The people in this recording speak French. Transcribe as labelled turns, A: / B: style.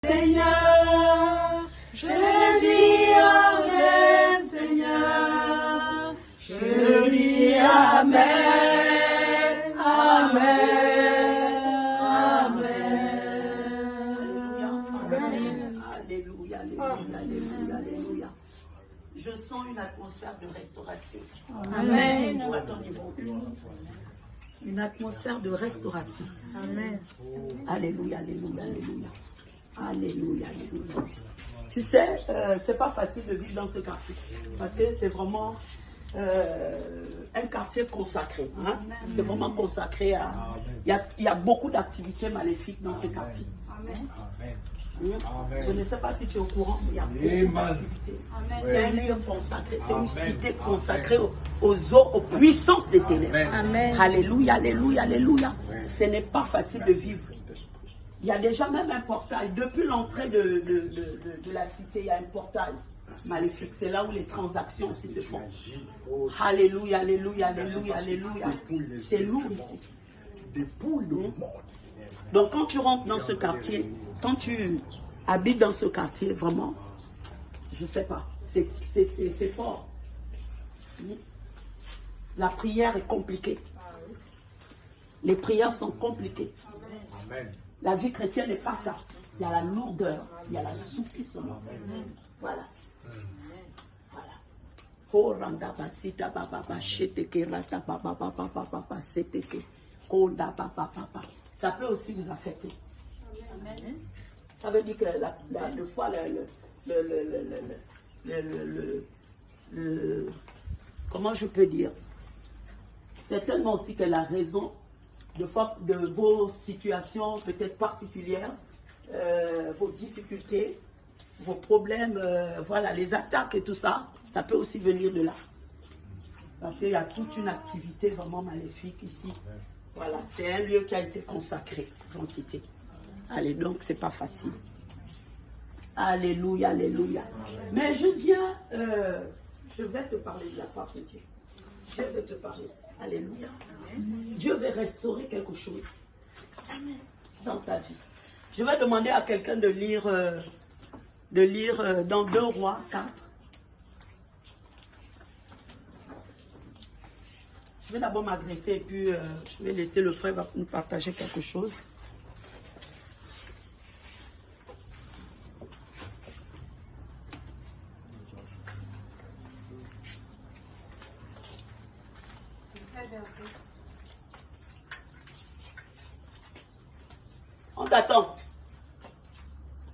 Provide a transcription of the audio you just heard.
A: Seigneur, je dis Amen, Seigneur, je dis Amen, Amen, Amen.
B: Alléluia, alléluia, alléluia, alléluia. Je sens une atmosphère de restauration.
A: Amen.
B: Surtout à ton niveau. Une atmosphère de restauration.
A: Amen.
B: Alléluia, alléluia, alléluia. Alléluia, alléluia. Tu sais, c'est pas facile de vivre dans ce quartier. Parce que c'est vraiment un quartier consacré. Hein? C'est vraiment consacré à... Il y a beaucoup d'activités maléfiques dans ce quartier.
A: Amen.
B: Je ne sais pas si tu es au courant, mais il y a beaucoup d'activités. C'est un lieu consacré, c'est une cité consacrée aux puissances des ténèbres.
A: Amen.
B: Alléluia, alléluia, alléluia. Ce n'est pas facile de vivre. Il y a déjà même un portail. Depuis l'entrée de la cité, il y a un portail maléfique. C'est là où les transactions aussi se font. Alléluia, alléluia, alléluia, alléluia. C'est lourd ici. Donc quand tu rentres dans ce quartier, quand tu habites dans ce quartier, vraiment, je ne sais pas, c'est fort. La prière est compliquée. Les prières sont compliquées. La vie chrétienne n'est pas ça. Il y a la lourdeur, il y a l'assouplissement. Voilà. Ça peut aussi vous affecter. Ça veut dire que des fois, comment je peux dire? Certainement aussi que la raison de vos situations peut-être particulières, vos difficultés, vos problèmes, voilà, les attaques et tout ça, ça peut aussi venir de là. Parce qu'il y a toute une activité vraiment maléfique ici. Voilà, c'est un lieu qui a été consacré, l'entité. Allez, donc c'est pas facile. Alléluia, alléluia. Mais je viens, je vais te parler de la part de Dieu. Dieu veut te parler. Alléluia. Dieu veut restaurer quelque chose dans ta vie. Je vais demander à quelqu'un de lire dans 2 Rois 4. Je vais d'abord m'adresser et puis je vais laisser le frère nous partager quelque chose. On t'attend.